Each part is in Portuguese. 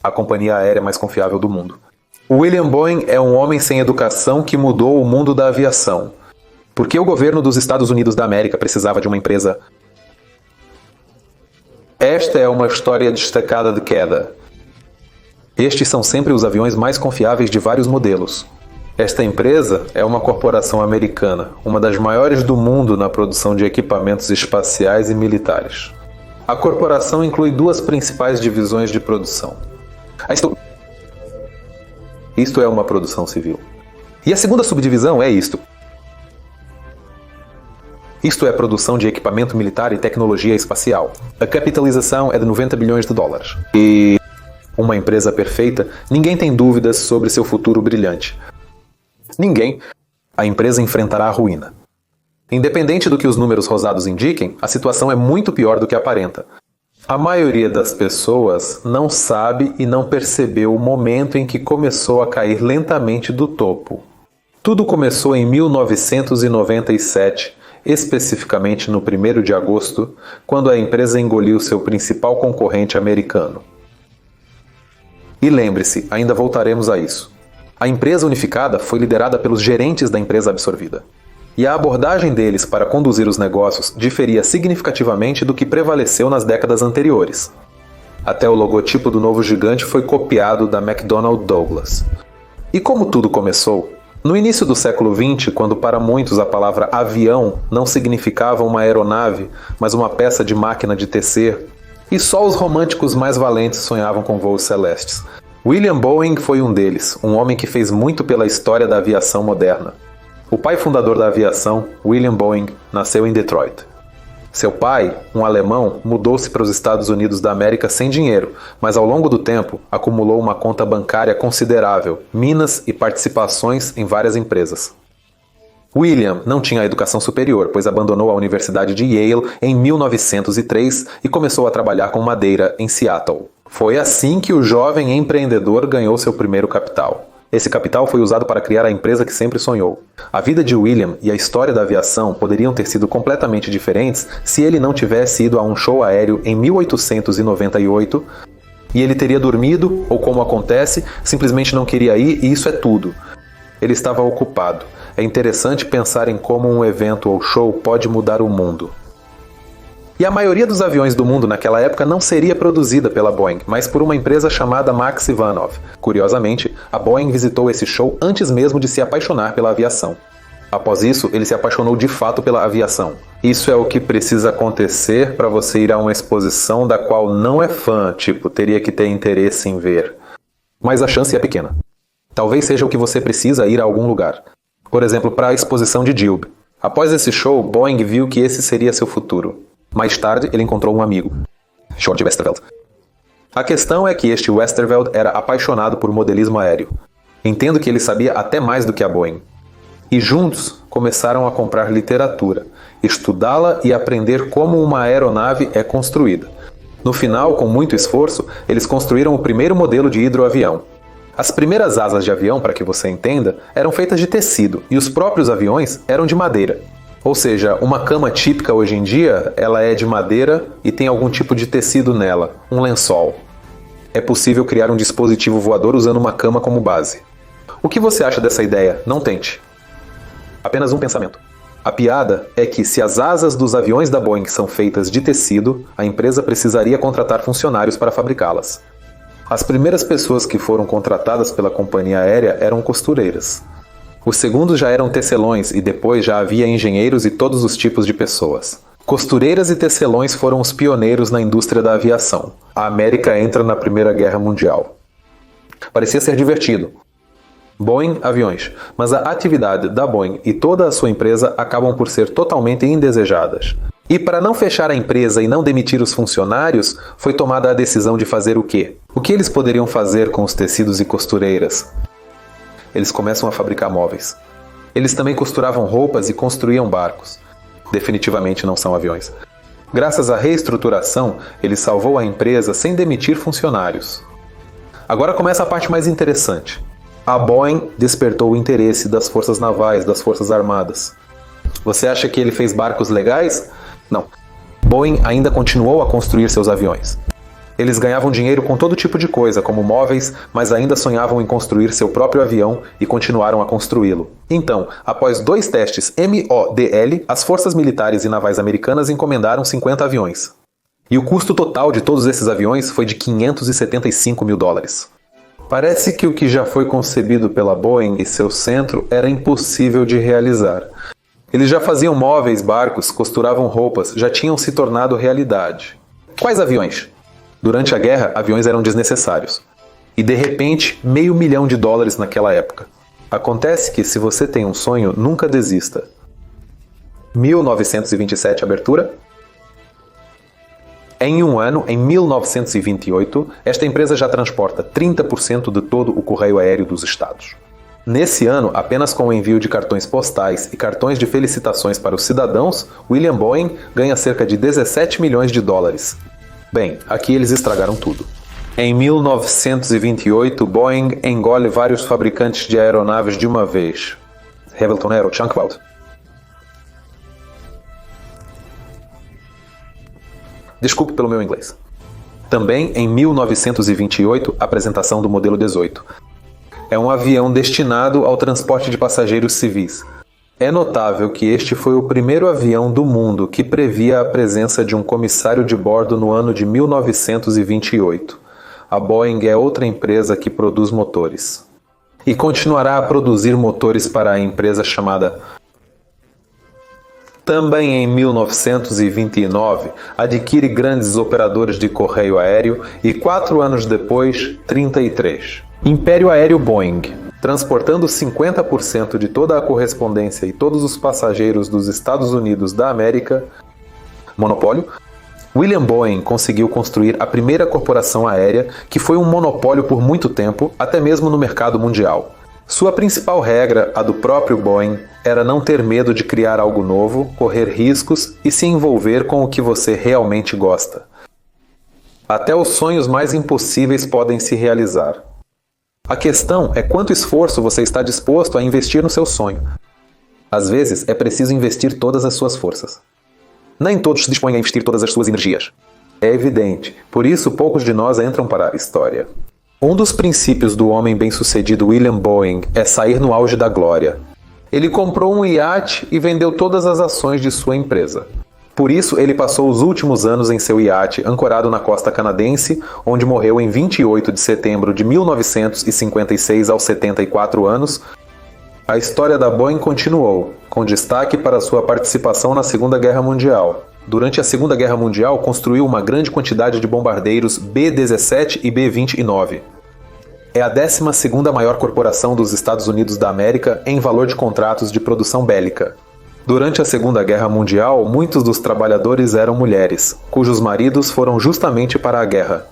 a companhia aérea mais confiável do mundo. William Boeing é um homem sem educação que mudou o mundo da aviação. Por que o governo dos Estados Unidos da América precisava de uma empresa? Esta é uma história destacada de queda. Estes são sempre os aviões mais confiáveis de vários modelos. Esta empresa é uma corporação americana, uma das maiores do mundo na produção de equipamentos espaciais e militares. A corporação inclui duas principais divisões de produção. Isto é uma produção civil. E a segunda subdivisão é isto. Isto é produção de equipamento militar e tecnologia espacial. A capitalização é de 90 bilhões de dólares. E uma empresa perfeita, ninguém tem dúvidas sobre seu futuro brilhante. Ninguém. A empresa enfrentará a ruína. Independente do que os números rosados indiquem, a situação é muito pior do que aparenta. A maioria das pessoas não sabe e não percebeu o momento em que começou a cair lentamente do topo. Tudo começou em 1997, especificamente no 1º de agosto, quando a empresa engoliu seu principal concorrente americano. E lembre-se, ainda voltaremos a isso. A empresa unificada foi liderada pelos gerentes da empresa absorvida. E a abordagem deles para conduzir os negócios diferia significativamente do que prevaleceu nas décadas anteriores. Até o logotipo do novo gigante foi copiado da McDonnell Douglas. E como tudo começou? No início do século XX, quando para muitos a palavra avião não significava uma aeronave, mas uma peça de máquina de tecer, e só os românticos mais valentes sonhavam com voos celestes. William Boeing foi um deles, um homem que fez muito pela história da aviação moderna. O pai fundador da aviação, William Boeing, nasceu em Detroit. Seu pai, um alemão, mudou-se para os Estados Unidos da América sem dinheiro, mas ao longo do tempo acumulou uma conta bancária considerável, minas e participações em várias empresas. William não tinha educação superior, pois abandonou a Universidade de Yale em 1903 e começou a trabalhar com madeira em Seattle. Foi assim que o jovem empreendedor ganhou seu primeiro capital. Esse capital foi usado para criar a empresa que sempre sonhou. A vida de William e a história da aviação poderiam ter sido completamente diferentes se ele não tivesse ido a um show aéreo em 1898 e ele teria dormido, ou como acontece, simplesmente não queria ir e isso é tudo. Ele estava ocupado. É interessante pensar em como um evento ou show pode mudar o mundo. E a maioria dos aviões do mundo naquela época não seria produzida pela Boeing, mas por uma empresa chamada Max Ivanov. Curiosamente, a Boeing visitou esse show antes mesmo de se apaixonar pela aviação. Após isso, ele se apaixonou de fato pela aviação. Isso é o que precisa acontecer para você ir a uma exposição da qual não é fã, teria que ter interesse em ver. Mas a chance é pequena. Talvez seja o que você precisa ir a algum lugar. Por exemplo, para a exposição de Dilb. Após esse show, Boeing viu que esse seria seu futuro. Mais tarde, ele encontrou um amigo, George Westerveld. A questão é que este Westerveld era apaixonado por modelismo aéreo. Entendo que ele sabia até mais do que a Boeing. E juntos começaram a comprar literatura, estudá-la e aprender como uma aeronave é construída. No final, com muito esforço, eles construíram o primeiro modelo de hidroavião. As primeiras asas de avião, para que você entenda, eram feitas de tecido e os próprios aviões eram de madeira. Ou seja, uma cama típica hoje em dia, ela é de madeira e tem algum tipo de tecido nela, um lençol. É possível criar um dispositivo voador usando uma cama como base. O que você acha dessa ideia? Não tente. Apenas um pensamento. A piada é que se as asas dos aviões da Boeing são feitas de tecido, a empresa precisaria contratar funcionários para fabricá-las. As primeiras pessoas que foram contratadas pela companhia aérea eram costureiras. Os segundos já eram tecelões e depois já havia engenheiros e todos os tipos de pessoas. Costureiras e tecelões foram os pioneiros na indústria da aviação. A América entra na Primeira Guerra Mundial. Parecia ser divertido. Boeing, aviões. Mas a atividade da Boeing e toda a sua empresa acabam por ser totalmente indesejadas. E para não fechar a empresa e não demitir os funcionários, foi tomada a decisão de fazer o quê? O que eles poderiam fazer com os tecidos e costureiras? Eles começam a fabricar móveis. Eles também costuravam roupas e construíam barcos. Definitivamente não são aviões. Graças à reestruturação, ele salvou a empresa sem demitir funcionários. Agora começa a parte mais interessante. A Boeing despertou o interesse das forças navais, das forças armadas. Você acha que ele fez barcos legais? Não. Boeing ainda continuou a construir seus aviões. Eles ganhavam dinheiro com todo tipo de coisa, como móveis, mas ainda sonhavam em construir seu próprio avião e continuaram a construí-lo. Então, após 2 testes MODL, as forças militares e navais americanas encomendaram 50 aviões. E o custo total de todos esses aviões foi de $575 mil. Parece que o que já foi concebido pela Boeing e seu centro era impossível de realizar. Eles já faziam móveis, barcos, costuravam roupas, já tinham se tornado realidade. Quais aviões? Durante a guerra, aviões eram desnecessários. E de repente, $500 milhão naquela época. Acontece que, se você tem um sonho, nunca desista. 1927, abertura. Em um ano, em 1928, esta empresa já transporta 30% de todo o correio aéreo dos estados. Nesse ano, apenas com o envio de cartões postais e cartões de felicitações para os cidadãos, William Boeing ganha cerca de $17 milhões. Bem, aqui eles estragaram tudo. Em 1928, Boeing engole vários fabricantes de aeronaves de uma vez. Hamilton Aero, Chunkwoud. Desculpe pelo meu inglês. Também em 1928, apresentação do modelo 18. É um avião destinado ao transporte de passageiros civis. É notável que este foi o primeiro avião do mundo que previa a presença de um comissário de bordo no ano de 1928. A Boeing é outra empresa que produz motores. E continuará a produzir motores para a empresa chamada... Também em 1929, adquire grandes operadores de correio aéreo e 4 anos depois, 33. Império Aéreo Boeing. Transportando 50% de toda a correspondência e todos os passageiros dos Estados Unidos da América, monopólio, William Boeing conseguiu construir a primeira corporação aérea que foi um monopólio por muito tempo, até mesmo no mercado mundial. Sua principal regra, a do próprio Boeing, era não ter medo de criar algo novo, correr riscos e se envolver com o que você realmente gosta. Até os sonhos mais impossíveis podem se realizar. A questão é quanto esforço você está disposto a investir no seu sonho. Às vezes, é preciso investir todas as suas forças. Nem todos se dispõem a investir todas as suas energias. É evidente, por isso poucos de nós entram para a história. Um dos princípios do homem bem-sucedido William Boeing é sair no auge da glória. Ele comprou um iate e vendeu todas as ações de sua empresa. Por isso, ele passou os últimos anos em seu iate, ancorado na costa canadense, onde morreu em 28 de setembro de 1956 aos 74 anos. A história da Boeing continuou, com destaque para sua participação na Segunda Guerra Mundial. Durante a Segunda Guerra Mundial, construiu uma grande quantidade de bombardeiros B-17 e B-29. É a 12ª maior corporação dos Estados Unidos da América em valor de contratos de produção bélica. Durante a Segunda Guerra Mundial, muitos dos trabalhadores eram mulheres, cujos maridos foram justamente para a guerra.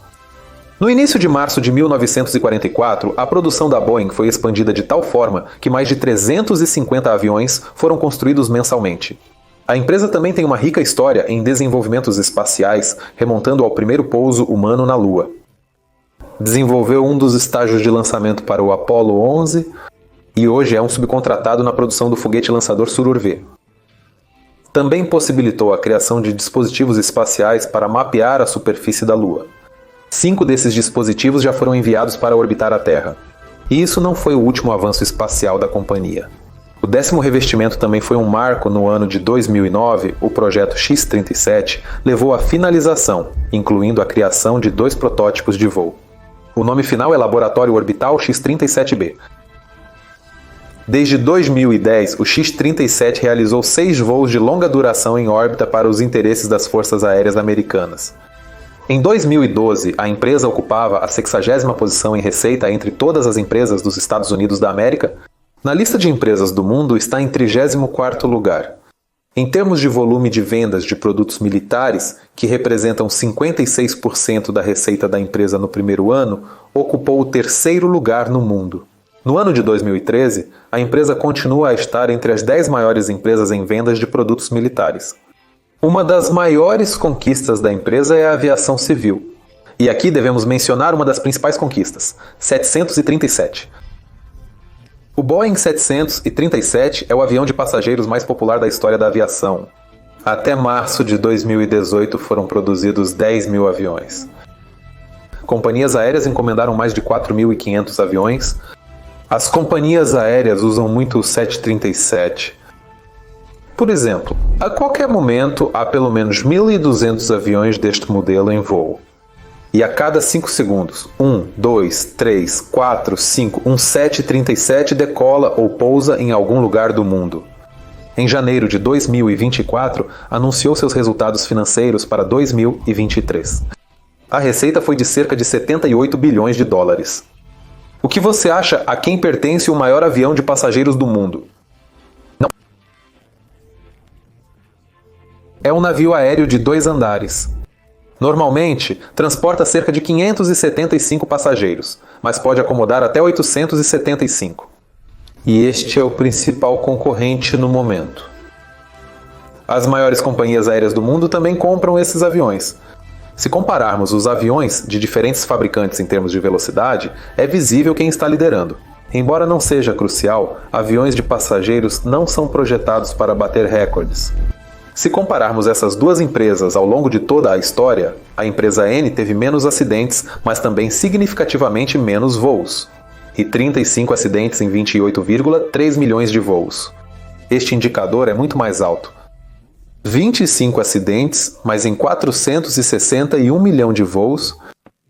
No início de março de 1944, a produção da Boeing foi expandida de tal forma que mais de 350 aviões foram construídos mensalmente. A empresa também tem uma rica história em desenvolvimentos espaciais, remontando ao primeiro pouso humano na Lua. Desenvolveu um dos estágios de lançamento para o Apollo 11 e hoje é um subcontratado na produção do foguete lançador Surur-V. Também possibilitou a criação de dispositivos espaciais para mapear a superfície da Lua. 5 desses dispositivos já foram enviados para orbitar a Terra. E isso não foi o último avanço espacial da companhia. O 10º revestimento também foi um marco no ano de 2009, o projeto X-37 levou à finalização, incluindo a criação de 2 protótipos de voo. O nome final é Laboratório Orbital X-37B. Desde 2010, o X-37 realizou 6 voos de longa duração em órbita para os interesses das Forças Aéreas Americanas. Em 2012, a empresa ocupava a 60ª posição em receita entre todas as empresas dos Estados Unidos da América. Na lista de empresas do mundo está em 34º lugar. Em termos de volume de vendas de produtos militares, que representam 56% da receita da empresa no primeiro ano, ocupou o 3º lugar no mundo. No ano de 2013, a empresa continua a estar entre as 10 maiores empresas em vendas de produtos militares. Uma das maiores conquistas da empresa é a aviação civil. E aqui devemos mencionar uma das principais conquistas, 737. O Boeing 737 é o avião de passageiros mais popular da história da aviação. Até março de 2018 foram produzidos 10 mil aviões. Companhias aéreas encomendaram mais de 4.500 aviões. As companhias aéreas usam muito o 737. Por exemplo, a qualquer momento há pelo menos 1.200 aviões deste modelo em voo. E a cada 5 segundos, 1, 2, 3, 4, 5, um 737 decola ou pousa em algum lugar do mundo. Em janeiro de 2024, anunciou seus resultados financeiros para 2023. A receita foi de cerca de 78 bilhões de dólares. O que você acha a quem pertence o maior avião de passageiros do mundo? Não. É um navio aéreo de 2 andares. Normalmente, transporta cerca de 575 passageiros, mas pode acomodar até 875. E este é o principal concorrente no momento. As maiores companhias aéreas do mundo também compram esses aviões. Se compararmos os aviões de diferentes fabricantes em termos de velocidade, é visível quem está liderando. Embora não seja crucial, aviões de passageiros não são projetados para bater recordes. Se compararmos essas duas empresas ao longo de toda a história, a empresa N teve menos acidentes, mas também significativamente menos voos. E 35 acidentes em 28,3 milhões de voos. Este indicador é muito mais alto. 25 acidentes, mas em 461 milhão de voos.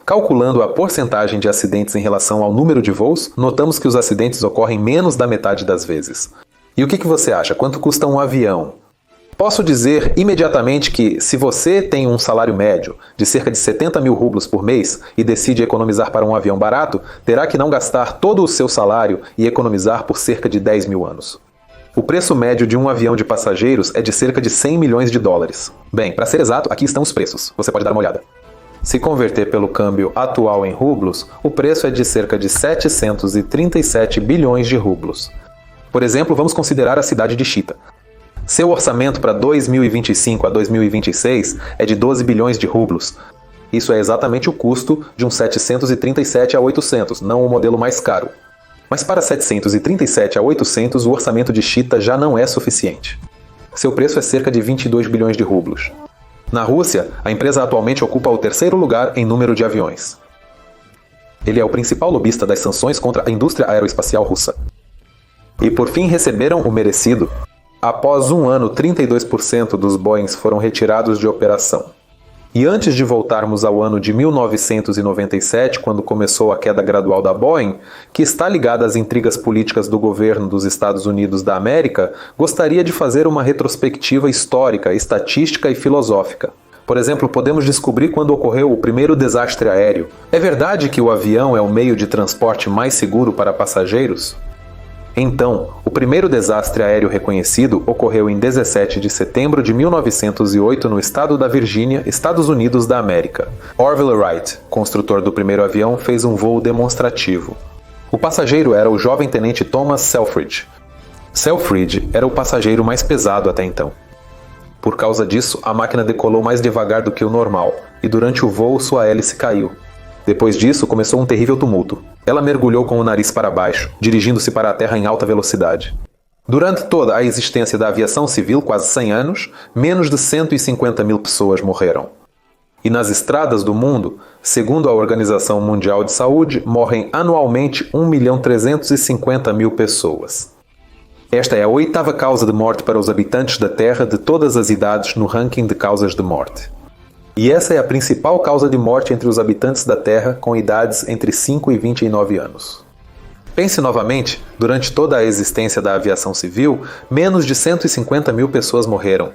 Calculando a porcentagem de acidentes em relação ao número de voos, notamos que os acidentes ocorrem menos da metade das vezes. E o que você acha? Quanto custa um avião? Posso dizer imediatamente que, se você tem um salário médio de cerca de 70 mil rublos por mês e decide economizar para um avião barato, terá que não gastar todo o seu salário e economizar por cerca de 10 mil anos. O preço médio de um avião de passageiros é de cerca de 100 milhões de dólares. Bem, para ser exato, aqui estão os preços. Você pode dar uma olhada. Se converter pelo câmbio atual em rublos, o preço é de cerca de 737 bilhões de rublos. Por exemplo, vamos considerar a cidade de Chita. Seu orçamento para 2025 a 2026 é de 12 bilhões de rublos. Isso é exatamente o custo de um 737 a 800, não o modelo mais caro. Mas para 737 a 800, o orçamento de Chita já não é suficiente. Seu preço é cerca de 22 bilhões de rublos. Na Rússia, a empresa atualmente ocupa o 3º lugar em número de aviões. Ele é o principal lobista das sanções contra a indústria aeroespacial russa. E por fim receberam o merecido. Após um ano, 32% dos Boeings foram retirados de operação. E antes de voltarmos ao ano de 1997, quando começou a queda gradual da Boeing, que está ligada às intrigas políticas do governo dos Estados Unidos da América, gostaria de fazer uma retrospectiva histórica, estatística e filosófica. Por exemplo, podemos descobrir quando ocorreu o primeiro desastre aéreo. É verdade que o avião é o meio de transporte mais seguro para passageiros? Então, o primeiro desastre aéreo reconhecido ocorreu em 17 de setembro de 1908 no estado da Virgínia, Estados Unidos da América. Orville Wright, construtor do primeiro avião, fez um voo demonstrativo. O passageiro era o jovem tenente Thomas Selfridge. Selfridge era o passageiro mais pesado até então. Por causa disso, a máquina decolou mais devagar do que o normal, e durante o voo sua hélice caiu. Depois disso, começou um terrível tumulto. Ela mergulhou com o nariz para baixo, dirigindo-se para a terra em alta velocidade. Durante toda a existência da aviação civil, quase 100 anos, menos de 150 mil pessoas morreram. E nas estradas do mundo, segundo a Organização Mundial de Saúde, morrem anualmente 1.350.000 pessoas. Esta é a 8ª causa de morte para os habitantes da Terra de todas as idades no ranking de causas de morte. E essa é a principal causa de morte entre os habitantes da Terra com idades entre 5 e 29 anos. Pense novamente, durante toda a existência da aviação civil, menos de 150 mil pessoas morreram.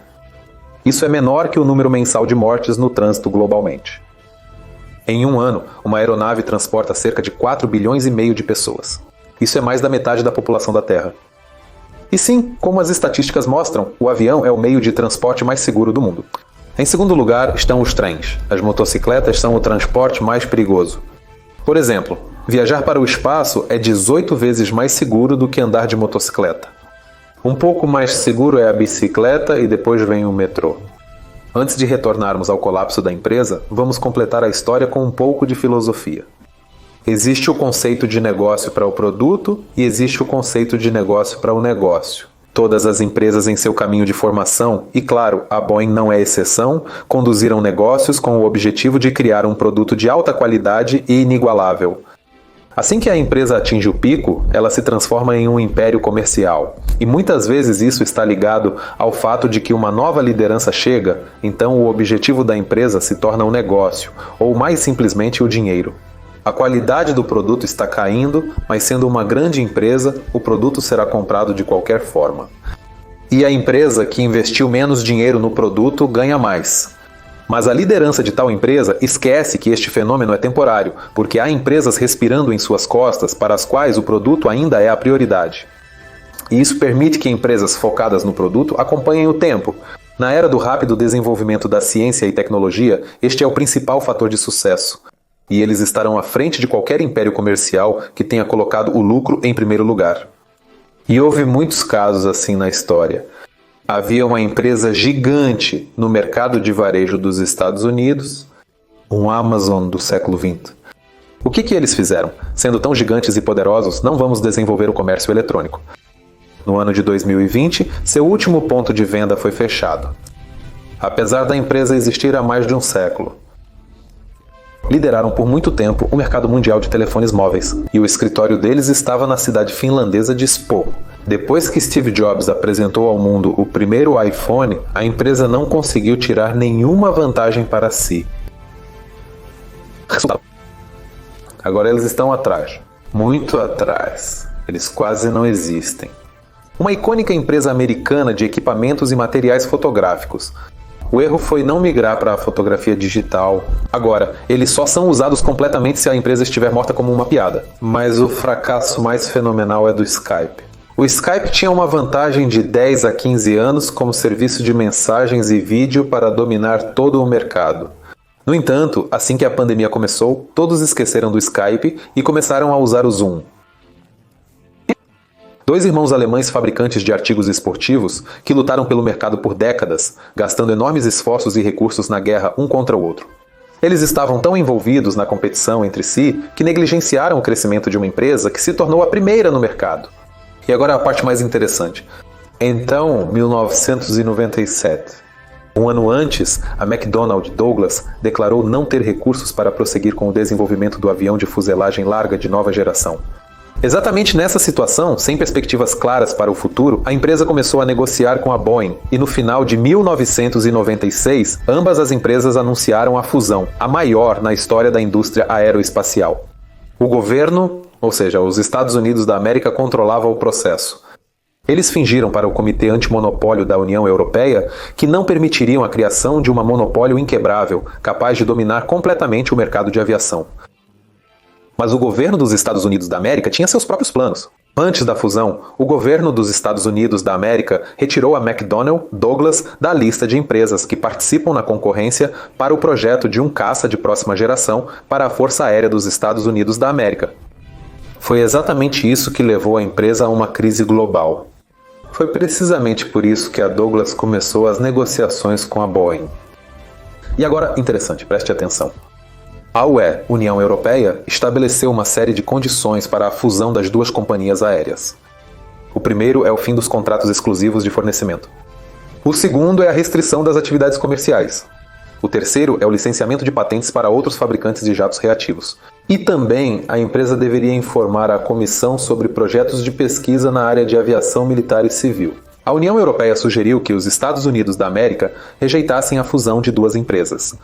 Isso é menor que o número mensal de mortes no trânsito globalmente. Em um ano, uma aeronave transporta cerca de 4 bilhões e meio de pessoas. Isso é mais da metade da população da Terra. E sim, como as estatísticas mostram, o avião é o meio de transporte mais seguro do mundo. Em segundo lugar estão os trens. As motocicletas são o transporte mais perigoso. Por exemplo, viajar para o espaço é 18 vezes mais seguro do que andar de motocicleta. Um pouco mais seguro é a bicicleta e depois vem o metrô. Antes de retornarmos ao colapso da empresa, vamos completar a história com um pouco de filosofia. Existe o conceito de negócio para o produto e existe o conceito de negócio para o negócio. Todas as empresas em seu caminho de formação, e claro, a Boeing não é exceção, conduziram negócios com o objetivo de criar um produto de alta qualidade e inigualável. Assim que a empresa atinge o pico, ela se transforma em um império comercial. E muitas vezes isso está ligado ao fato de que uma nova liderança chega, então o objetivo da empresa se torna um negócio, ou mais simplesmente o dinheiro. A qualidade do produto está caindo, mas sendo uma grande empresa, o produto será comprado de qualquer forma. E a empresa que investiu menos dinheiro no produto ganha mais. Mas a liderança de tal empresa esquece que este fenômeno é temporário, porque há empresas respirando em suas costas para as quais o produto ainda é a prioridade. E isso permite que empresas focadas no produto acompanhem o tempo. Na era do rápido desenvolvimento da ciência e tecnologia, este é o principal fator de sucesso. E eles estarão à frente de qualquer império comercial que tenha colocado o lucro em primeiro lugar. E houve muitos casos assim na história. Havia uma empresa gigante no mercado de varejo dos Estados Unidos, um Amazon do século XX. O que eles fizeram? Sendo tão gigantes e poderosos, não vamos desenvolver o comércio eletrônico. No ano de 2020, seu último ponto de venda foi fechado. Apesar da empresa existir há mais de um século. Lideraram por muito tempo o mercado mundial de telefones móveis, e o escritório deles estava na cidade finlandesa de Espoo. Depois que Steve Jobs apresentou ao mundo o primeiro iPhone, a empresa não conseguiu tirar nenhuma vantagem para si. Agora eles estão atrás, muito atrás. Eles quase não existem. Uma icônica empresa americana de equipamentos e materiais fotográficos. O erro foi não migrar para a fotografia digital. Agora, eles só são usados completamente se a empresa estiver morta como uma piada. Mas o fracasso mais fenomenal é do Skype. O Skype tinha uma vantagem de 10 a 15 anos como serviço de mensagens e vídeo para dominar todo o mercado. No entanto, assim que a pandemia começou, todos esqueceram do Skype e começaram a usar o Zoom. Dois irmãos alemães fabricantes de artigos esportivos que lutaram pelo mercado por décadas, gastando enormes esforços e recursos na guerra um contra o outro. Eles estavam tão envolvidos na competição entre si que negligenciaram o crescimento de uma empresa que se tornou a primeira no mercado. E agora a parte mais interessante. Então, 1997. Um ano antes, a McDonnell Douglas declarou não ter recursos para prosseguir com o desenvolvimento do avião de fuselagem larga de nova geração. Exatamente nessa situação, sem perspectivas claras para o futuro, a empresa começou a negociar com a Boeing e no final de 1996, ambas as empresas anunciaram a fusão, a maior na história da indústria aeroespacial. O governo, ou seja, os Estados Unidos da América, controlava o processo. Eles fingiram para o Comitê Antimonopólio da União Europeia que não permitiriam a criação de um monopólio inquebrável, capaz de dominar completamente o mercado de aviação. Mas o governo dos Estados Unidos da América tinha seus próprios planos. Antes da fusão, o governo dos Estados Unidos da América retirou a McDonnell Douglas da lista de empresas que participam na concorrência para o projeto de um caça de próxima geração para a Força Aérea dos Estados Unidos da América. Foi exatamente isso que levou a empresa a uma crise global. Foi precisamente por isso que a Douglas começou as negociações com a Boeing. E agora, interessante, preste atenção. A UE, União Europeia, estabeleceu uma série de condições para a fusão das duas companhias aéreas. O primeiro é o fim dos contratos exclusivos de fornecimento. O segundo é a restrição das atividades comerciais. O terceiro é o licenciamento de patentes para outros fabricantes de jatos reativos. E também a empresa deveria informar a Comissão sobre projetos de pesquisa na área de aviação militar e civil. A União Europeia sugeriu que os Estados Unidos da América rejeitassem a fusão de duas empresas.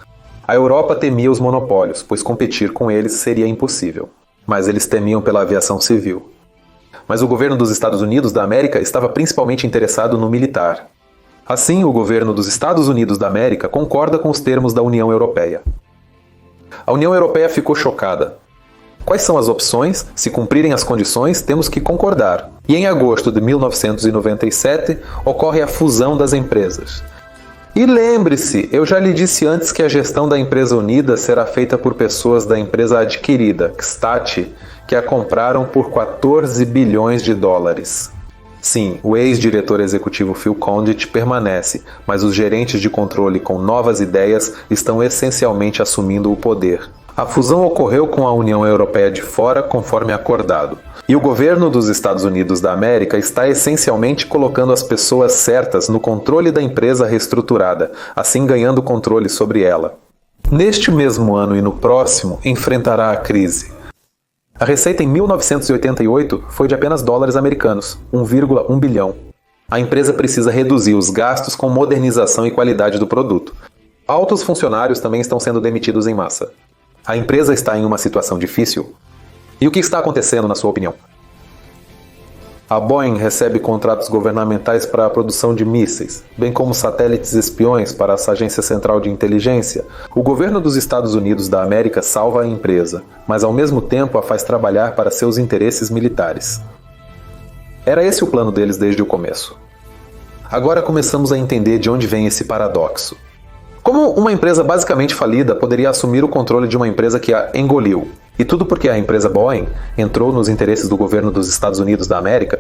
A Europa temia os monopólios, pois competir com eles seria impossível. Mas eles temiam pela aviação civil. Mas o governo dos Estados Unidos da América estava principalmente interessado no militar. Assim, o governo dos Estados Unidos da América concorda com os termos da União Europeia. A União Europeia ficou chocada. Quais são as opções? Se cumprirem as condições, temos que concordar. E em agosto de 1997, ocorre a fusão das empresas. E lembre-se, eu já lhe disse antes que a gestão da empresa unida será feita por pessoas da empresa adquirida, Kstat, que a compraram por 14 bilhões de dólares. Sim, o ex-diretor executivo Phil Condit permanece, mas os gerentes de controle com novas ideias estão essencialmente assumindo o poder. A fusão ocorreu com a União Europeia de fora, conforme acordado. E o governo dos Estados Unidos da América está essencialmente colocando as pessoas certas no controle da empresa reestruturada, assim ganhando controle sobre ela. Neste mesmo ano e no próximo, enfrentará a crise. A receita em 1988 foi de apenas dólares americanos, 1,1 bilhão. A empresa precisa reduzir os gastos com modernização e qualidade do produto. Altos funcionários também estão sendo demitidos em massa. A empresa está em uma situação difícil. E o que está acontecendo, na sua opinião? A Boeing recebe contratos governamentais para a produção de mísseis, bem como satélites espiões para essa agência central de inteligência. O governo dos Estados Unidos da América salva a empresa, mas ao mesmo tempo a faz trabalhar para seus interesses militares. Era esse o plano deles desde o começo. Agora começamos a entender de onde vem esse paradoxo. Como uma empresa basicamente falida poderia assumir o controle de uma empresa que a engoliu? E tudo porque a empresa Boeing entrou nos interesses do governo dos Estados Unidos da América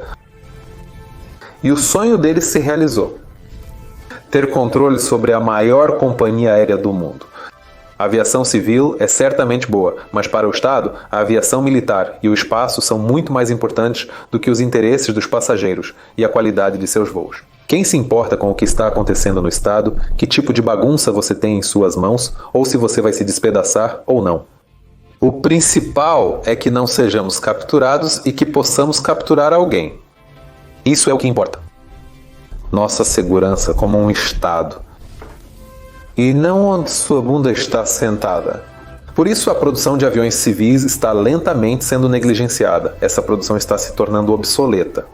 e o sonho deles se realizou. Ter controle sobre a maior companhia aérea do mundo. A aviação civil é certamente boa, mas para o Estado, a aviação militar e o espaço são muito mais importantes do que os interesses dos passageiros e a qualidade de seus voos. Quem se importa com o que está acontecendo no Estado, que tipo de bagunça você tem em suas mãos, ou se você vai se despedaçar ou não? O principal é que não sejamos capturados e que possamos capturar alguém. Isso é o que importa. Nossa segurança como um Estado. E não onde sua bunda está sentada. Por isso a produção de aviões civis está lentamente sendo negligenciada. Essa produção está se tornando obsoleta.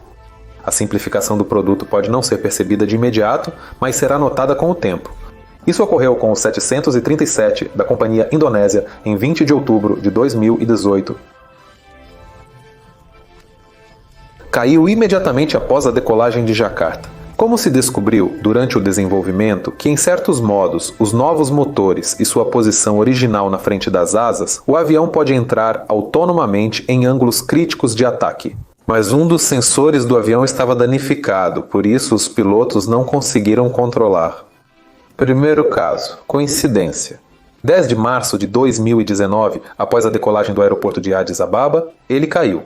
A simplificação do produto pode não ser percebida de imediato, mas será notada com o tempo. Isso ocorreu com o 737 da companhia Indonésia em 20 de outubro de 2018. Caiu imediatamente após a decolagem de Jakarta. Como se descobriu durante o desenvolvimento que, em certos modos, os novos motores e sua posição original na frente das asas, o avião pode entrar autonomamente em ângulos críticos de ataque. Mas um dos sensores do avião estava danificado, por isso os pilotos não conseguiram controlar. Primeiro caso, coincidência. 10 de março de 2019, após a decolagem do aeroporto de Addis Ababa, ele caiu.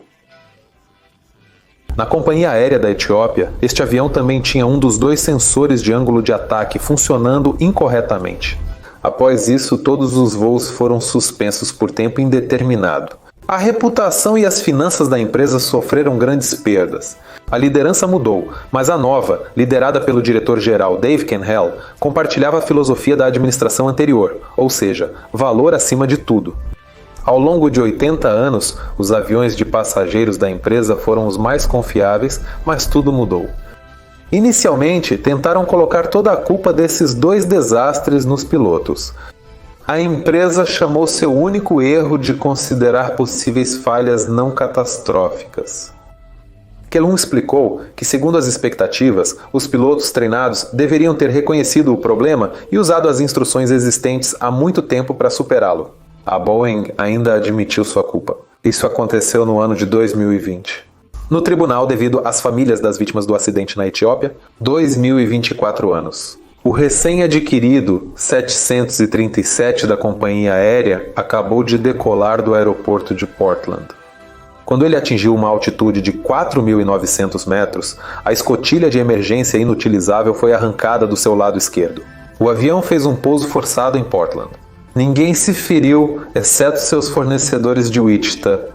Na companhia aérea da Etiópia, este avião também tinha um dos dois sensores de ângulo de ataque funcionando incorretamente. Após isso, todos os voos foram suspensos por tempo indeterminado. A reputação e as finanças da empresa sofreram grandes perdas. A liderança mudou, mas a nova, liderada pelo diretor-geral Dave Kenhell, compartilhava a filosofia da administração anterior, ou seja, valor acima de tudo. Ao longo de 80 anos, os aviões de passageiros da empresa foram os mais confiáveis, mas tudo mudou. Inicialmente, tentaram colocar toda a culpa desses dois desastres nos pilotos. A empresa chamou seu único erro de considerar possíveis falhas não catastróficas. Kelun explicou que, segundo as expectativas, os pilotos treinados deveriam ter reconhecido o problema e usado as instruções existentes há muito tempo para superá-lo. A Boeing ainda admitiu sua culpa. Isso aconteceu no ano de 2020. No tribunal, devido às famílias das vítimas do acidente na Etiópia, 2024 anos. O recém-adquirido 737 da companhia aérea acabou de decolar do aeroporto de Portland. Quando ele atingiu uma altitude de 4.900 metros, a escotilha de emergência inutilizável foi arrancada do seu lado esquerdo. O avião fez um pouso forçado em Portland. Ninguém se feriu, exceto seus fornecedores de Wichita.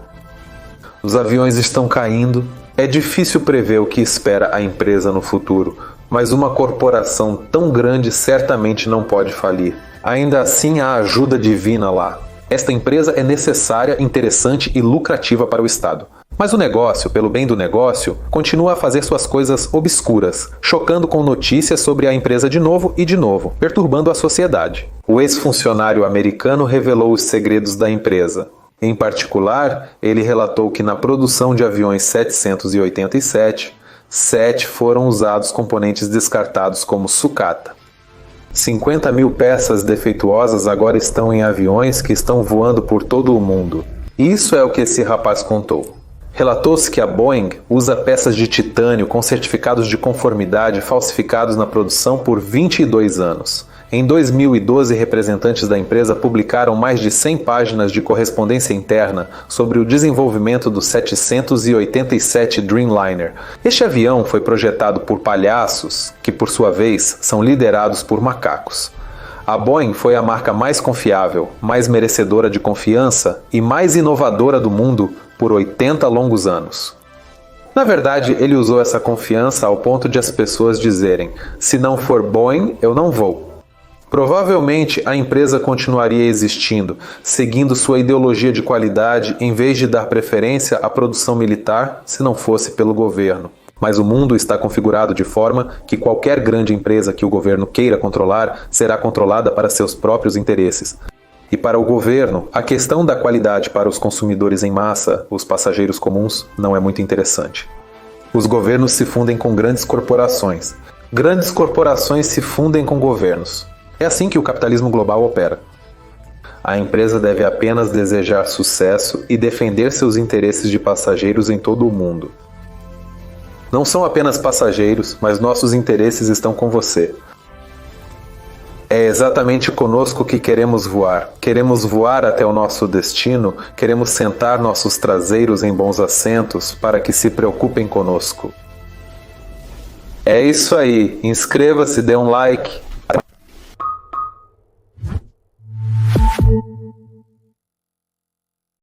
Os aviões estão caindo. É difícil prever o que espera a empresa no futuro, mas uma corporação tão grande certamente não pode falir. Ainda assim, há ajuda divina lá. Esta empresa é necessária, interessante e lucrativa para o Estado. Mas o negócio, pelo bem do negócio, continua a fazer suas coisas obscuras, chocando com notícias sobre a empresa de novo e de novo, perturbando a sociedade. O ex-funcionário americano revelou os segredos da empresa. Em particular, ele relatou que na produção de aviões 787, 7 foram usados componentes descartados como sucata. 50 mil peças defeituosas agora estão em aviões que estão voando por todo o mundo. Isso é o que esse rapaz contou. Relatou-se que a Boeing usa peças de titânio com certificados de conformidade falsificados na produção por 22 anos. Em 2012, representantes da empresa publicaram mais de 100 páginas de correspondência interna sobre o desenvolvimento do 787 Dreamliner. Este avião foi projetado por palhaços, que por sua vez são liderados por macacos. A Boeing foi a marca mais confiável, mais merecedora de confiança e mais inovadora do mundo por 80 longos anos. Na verdade, ele usou essa confiança ao ponto de as pessoas dizerem: se não for Boeing, eu não vou. Provavelmente a empresa continuaria existindo, seguindo sua ideologia de qualidade em vez de dar preferência à produção militar se não fosse pelo governo. Mas o mundo está configurado de forma que qualquer grande empresa que o governo queira controlar será controlada para seus próprios interesses. E para o governo, a questão da qualidade para os consumidores em massa, os passageiros comuns, não é muito interessante. Os governos se fundem com grandes corporações. Grandes corporações se fundem com governos. É assim que o capitalismo global opera. A empresa deve apenas desejar sucesso e defender seus interesses de passageiros em todo o mundo. Não são apenas passageiros, mas nossos interesses estão com você. É exatamente conosco que queremos voar. Queremos voar até o nosso destino, queremos sentar nossos traseiros em bons assentos para que se preocupem conosco. É isso aí, inscreva-se, dê um like.